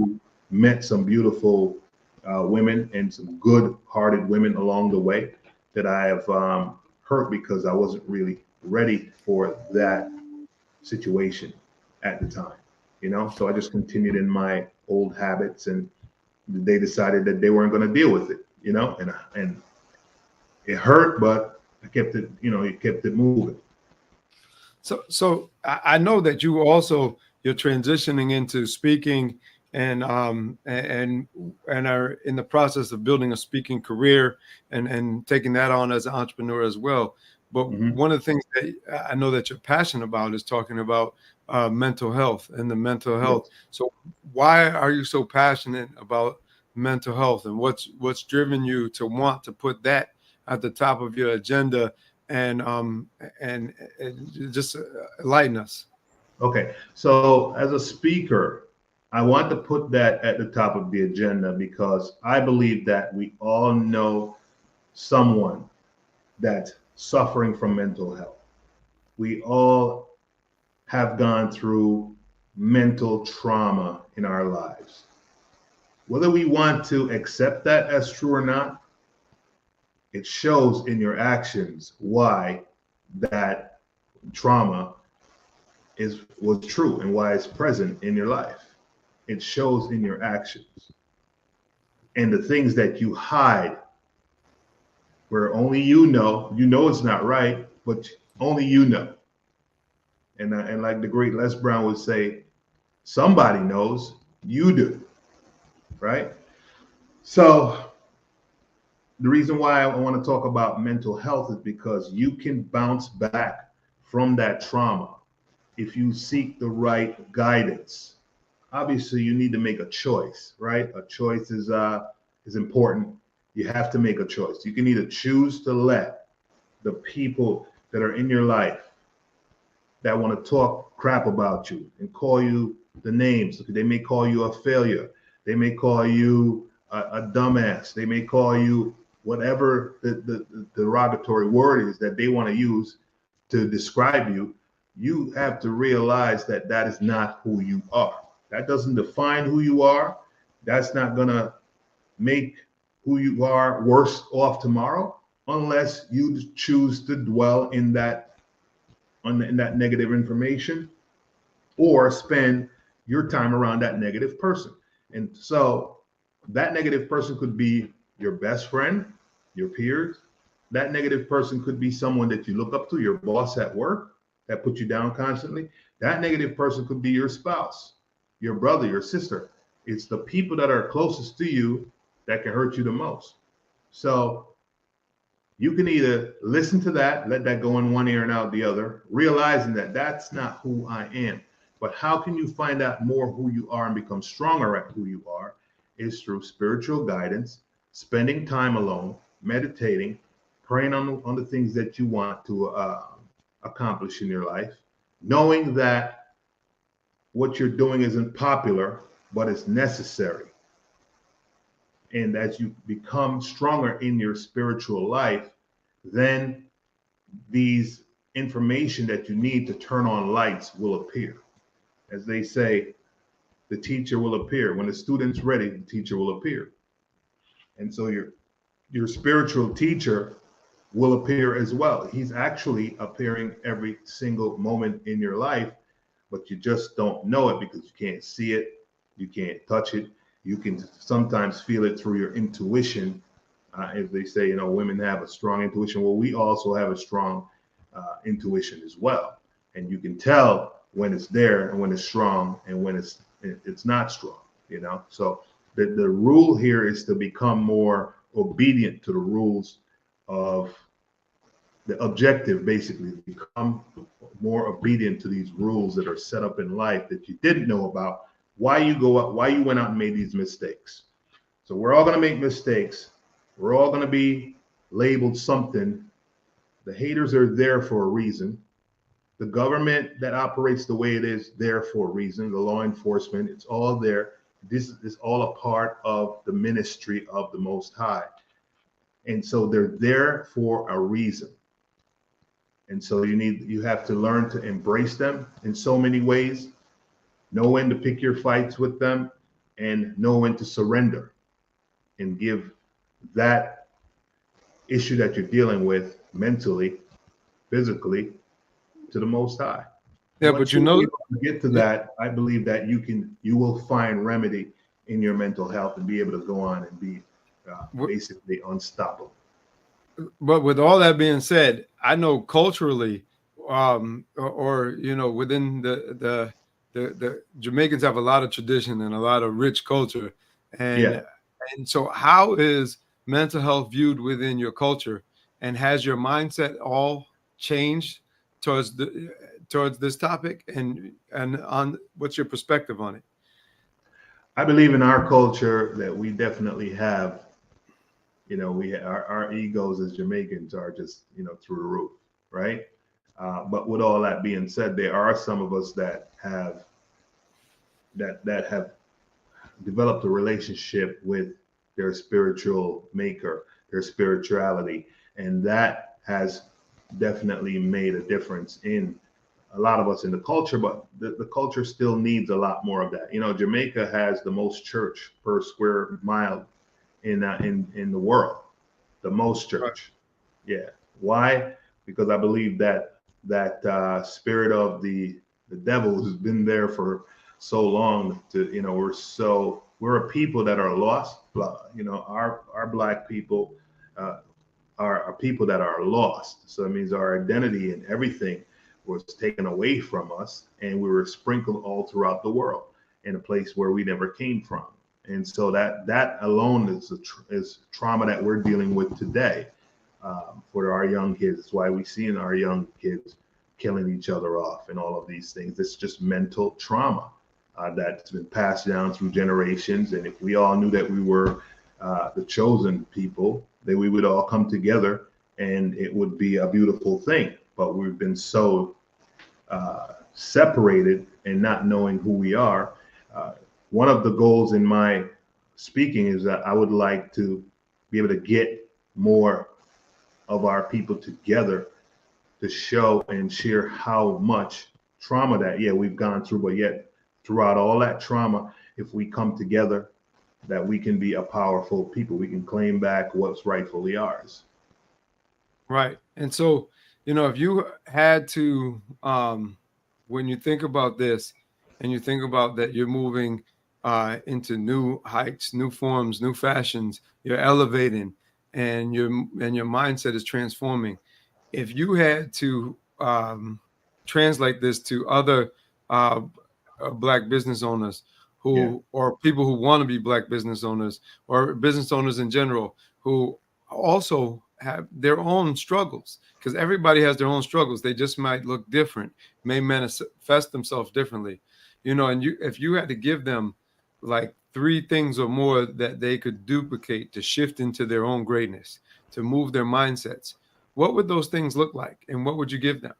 Speaker 2: met some beautiful women and some good-hearted women along the way that I have hurt because I wasn't really ready for that situation at the time. So I just continued in my old habits, and they decided that they weren't going to deal with it. And it hurt, but I kept it. It kept it moving.
Speaker 1: So I know that you're transitioning into speaking, and are in the process of building a speaking career and taking that on as an entrepreneur as well. But
Speaker 2: Mm-hmm.
Speaker 1: one of the things that I know that you're passionate about is talking about mental health and the mental health.
Speaker 2: Yes.
Speaker 1: So why are you so passionate about mental health, and what's driven you to want to put that at the top of your agenda, and just enlighten us?
Speaker 2: Okay. So as a speaker, I want to put that at the top of the agenda because I believe that we all know someone that's suffering from mental health. we all have gone through mental trauma in our lives. Whether we want to accept that as true or not, it shows in your actions why that trauma was true and why it's present in your life. It shows in your actions and the things that you hide, where only you know it's not right, but only you know. And like the great Les Brown would say, somebody knows, you do, right? So the reason why I want to talk about mental health is because you can bounce back from that trauma if you seek the right guidance. Obviously, you need to make a choice, right? A choice is important. You have to make a choice. You can either choose to let the people that are in your life that want to talk crap about you and call you the names. They may call you a failure. They may call you a dumbass. They may call you whatever the derogatory word is that they want to use to describe you. You have to realize that that is not who you are. That doesn't define who you are. That's not going to make who you are worse off tomorrow unless you choose to dwell in that negative information or spend your time around that negative person. And so that negative person could be your best friend, your peers. That negative person could be someone that you look up to, your boss at work that puts you down constantly. That negative person could be your spouse, your brother, your sister. It's the people that are closest to you that can hurt you the most. So you can either listen to that, let that go in one ear and out the other, realizing that that's not who I am. But how can you find out more who you are and become stronger at who you are? Is through spiritual guidance, spending time alone, meditating, praying on the things that you want to accomplish in your life, knowing that what you're doing isn't popular, but it's necessary. And as you become stronger in your spiritual life, then these information that you need to turn on lights will appear. As they say, the teacher will appear. When the student's ready, the teacher will appear. And so your spiritual teacher will appear as well. He's actually appearing every single moment in your life, but you just don't know it because you can't see it, you can't touch it. You can sometimes feel it through your intuition. As they say, women have a strong intuition. Well, we also have a strong intuition as well. And you can tell when it's there and when it's strong and when it's not strong, So the rule here is to become more obedient to the rules of the objective, basically, become more obedient to these rules that are set up in life that you didn't know about, why you went out and made these mistakes. So we're all going to make mistakes. We're all going to be labeled something. The haters are there for a reason. The government that operates the way it is there for a reason. The law enforcement, it's all there. This is all a part of the ministry of the Most High. And so they're there for a reason. And so you have to learn to embrace them in so many ways, know when to pick your fights with them, and know when to surrender and give that issue that you're dealing with mentally, physically, to the Most High.
Speaker 1: Yeah,
Speaker 2: Once
Speaker 1: but
Speaker 2: you're able to get to that, I believe that you will find remedy in your mental health and be able to go on and be basically unstoppable.
Speaker 1: But with all that being said, I know culturally, or within the Jamaicans have a lot of tradition and a lot of rich culture, and so how is mental health viewed within your culture, and has your mindset all changed towards this topic, and on what's your perspective on it?
Speaker 2: I believe in our culture that we definitely have. Our egos as Jamaicans are just through the roof, right? But with all that being said, there are some of us that have developed a relationship with their spiritual maker, their spirituality, and that has definitely made a difference in a lot of us in the culture, but the culture still needs a lot more of that. You know, Jamaica has the most church per square mile in the world, the most
Speaker 1: Right.
Speaker 2: church. Yeah. Why? Because I believe that spirit of the devil has been there for so long. To you know, we're a people that are lost. You know, our black people are people that are lost. So it means our identity and everything was taken away from us, and we were sprinkled all throughout the world in a place where we never came from. And so that alone is trauma that we're dealing with today for our young kids. That's why we see in our young kids killing each other off and all of these things. It's just mental trauma that's been passed down through generations. And if we all knew that we were the chosen people, then we would all come together and it would be a beautiful thing. But we've been so separated and not knowing who we are. One of the goals in my speaking is that I would like to be able to get more of our people together to show and share how much trauma that we've gone through, but yet throughout all that trauma, if we come together, that we can be a powerful people. We can claim back what's rightfully ours.
Speaker 1: Right. And so, you know, if you had to, when you think about this and you think about that you're moving into new heights, new forms, new fashions, you're elevating and your mindset is transforming. If you had to translate this to other uh, black business owners
Speaker 2: Yeah.
Speaker 1: who, or people who want to be black business owners or business owners in general, who also have their own struggles, because everybody has their own struggles. They just might look different, may manifest themselves differently, you know. And if you had to give them like three things or more that they could duplicate to shift into their own greatness, to move their mindsets, what would those things look like, and what would you give them?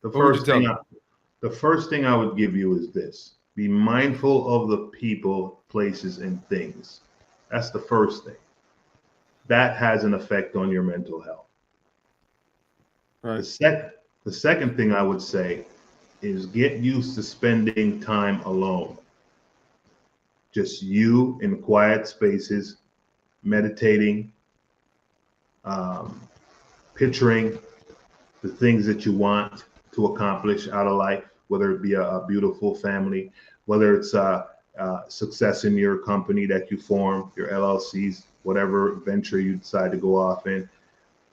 Speaker 2: The
Speaker 1: What would you
Speaker 2: first
Speaker 1: tell
Speaker 2: thing
Speaker 1: them?
Speaker 2: I, the first thing I would give you is this: be mindful of the people, places, and things. That's the first thing. That has an effect on your mental health. The
Speaker 1: Right.
Speaker 2: sec the second thing I would say is get used to spending time alone. Just you in quiet spaces, meditating, um, picturing the things that you want to accomplish out of life, whether it be a beautiful family, whether it's success in your company that you form, your LLCs, whatever venture you decide to go off in.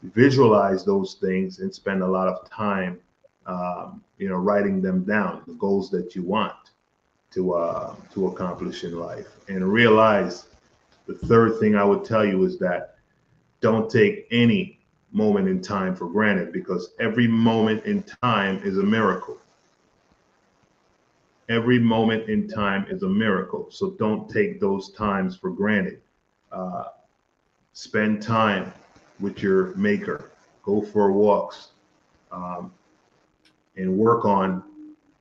Speaker 2: Visualize those things and spend a lot of time, writing them down, the goals that you want to accomplish in life. And realize the third thing I would tell you is that don't take any moment in time for granted, because every moment in time is a miracle. Every moment in time is a miracle. So don't take those times for granted. Uh, Spend time with your maker. Go for walks, um, and work on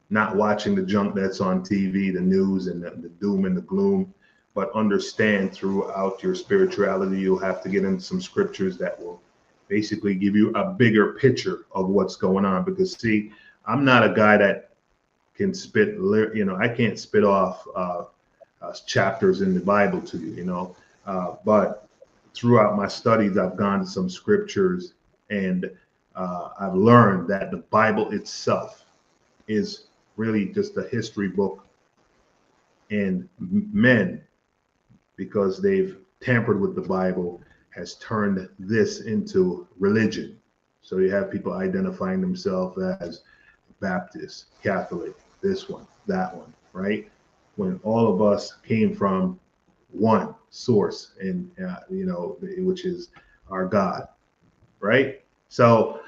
Speaker 2: not watching the junk that's on TV, the news, and the doom and the gloom, but understand throughout your spirituality, you'll have to get into some scriptures that will basically give you a bigger picture of what's going on. Because, see, I'm not a guy that can I can't spit off chapters in the Bible to you, but throughout my studies, I've gone to some scriptures, and I've learned that the Bible itself is really just a history book, and men, because they've tampered with the Bible, has turned this into religion. So you have people identifying themselves as Baptist, Catholic, this one, that one, right? When all of us came from one source, and which is our God, right? So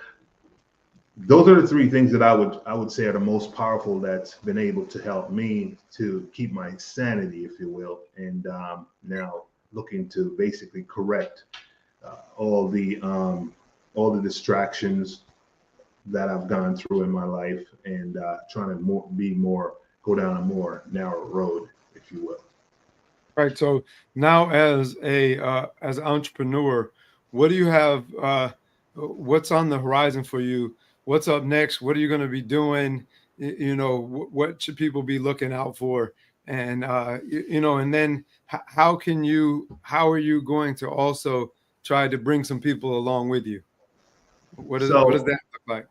Speaker 2: those are the three things that I would say are the most powerful, that's been able to help me to keep my sanity, if you will, and now looking to basically correct all the distractions that I've gone through in my life, and trying to go down a more narrow road, if you will.
Speaker 1: Right. So now, as an entrepreneur, what do you have what's on the horizon for you? What's up next? What are you going to be doing? What should people be looking out for? And and then how are you going to also try to bring some people along with you? What does
Speaker 2: So,
Speaker 1: that look like?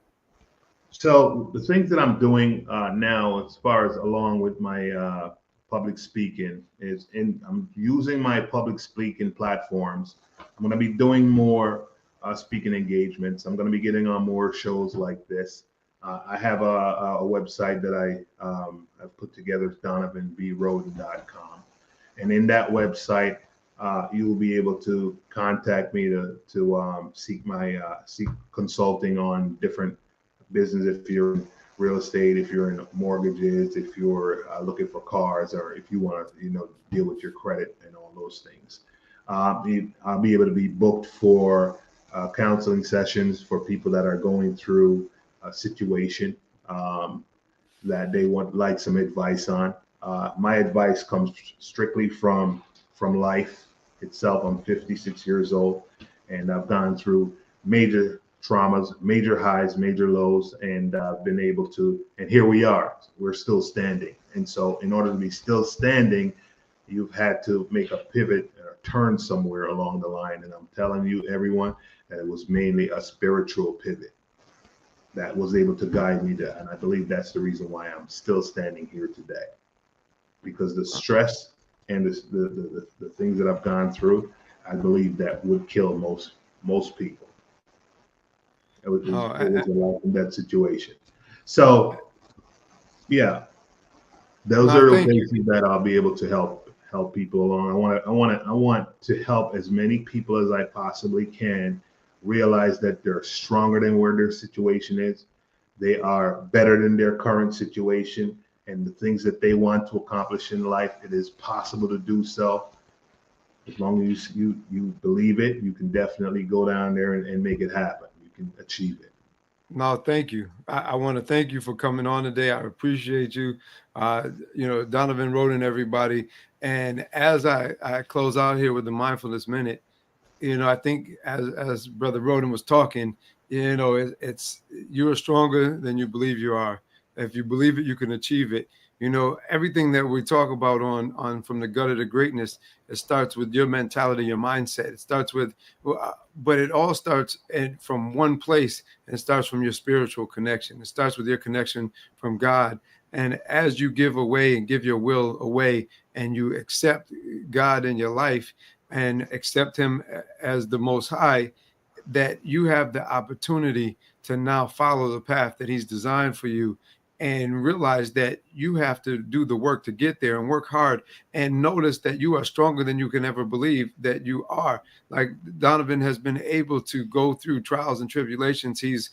Speaker 2: so the things that I'm doing now, as far as along with my public speaking, I'm using my public speaking platforms. I'm going to be doing more speaking engagements. I'm going to be getting on more shows like this. I have a website that I've put together, DonovanBRhoden.com, and in that website, you will be able to contact me to seek consulting on different business. If you're in real estate, if you're in mortgages, if you're looking for cars, or if you want to deal with your credit and all those things. I'll be able to be booked for counseling sessions for people that are going through a situation that they want like some advice on. My advice comes strictly from life itself. I'm 56 years old, and I've gone through major traumas, major highs, major lows, and been able to, and here we are, we're still standing. And so in order to be still standing, you've had to make a pivot or turn somewhere along the line. And I'm telling you, everyone, that it was mainly a spiritual pivot that was able to guide me to, and I believe that's the reason why I'm still standing here today, because the stress and the things that I've gone through, I believe that would kill most people. It was a life in that situation. So, yeah, those are the places that I'll be able to help people along. I want to help as many people as I possibly can realize that they're stronger than where their situation is. They are better than their current situation, and the things that they want to accomplish in life, it is possible to do so. As long as you believe it, you can definitely go down there and make it happen. You can achieve it.
Speaker 1: No, thank you. I want to thank you for coming on today. I appreciate you. Donovan Rhoden, everybody. And as I close out here with the Mindfulness Minute, I think as Brother Rhoden was talking, it's you're stronger than you believe you are. If you believe it, you can achieve it. Everything that we talk about on From the Gutter to Greatness, it starts with your mentality, your mindset. It starts with, but it all starts from one place, and it starts from your spiritual connection. It starts with your connection from God. And as you give away and give your will away, and you accept God in your life and accept him as the Most High, that you have the opportunity to now follow the path that he's designed for you, and realize that you have to do the work to get there and work hard, and notice that you are stronger than you can ever believe that you are. Like Donovan has been able to go through trials and tribulations. He's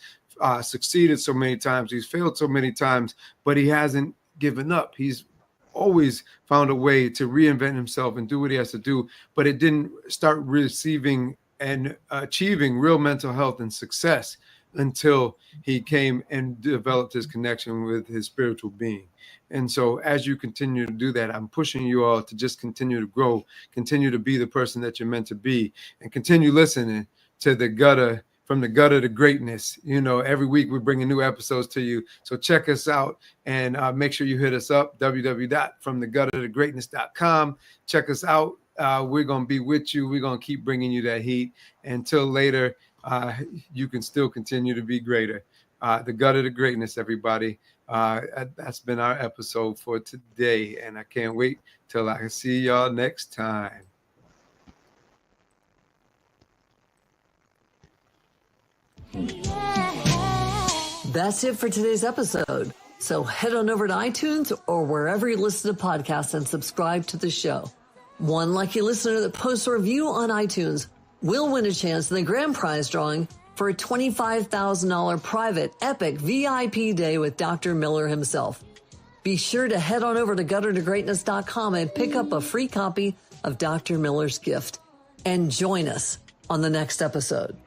Speaker 1: succeeded so many times. He's failed so many times, but he hasn't given up. He's always found a way to reinvent himself and do what he has to do, but it didn't start receiving and achieving real mental health and success until he came and developed his connection with his spiritual being. And so as you continue to do that, I'm pushing you all to just continue to grow, continue to be the person that you're meant to be, and continue listening to the gutter, From the Gutter to Greatness. Every week we're bringing new episodes to you. So check us out, and make sure you hit us up, www.fromtheguttertogreatness.com. Check us out. We're going to be with you. We're going to keep bringing you that heat. Until later, you can still continue to be greater. The Gutter to Greatness, everybody. That's been our episode for today, and I can't wait till I see y'all next time.
Speaker 3: That's it for today's episode. So head on over to iTunes or wherever you listen to podcasts and subscribe to the show. One lucky listener that posts a review on iTunes will win a chance in the grand prize drawing for a $25,000 private epic VIP day with Dr. Miller himself. Be sure to head on over to guttertogreatness.com and pick up a free copy of Dr. Miller's gift. And join us on the next episode.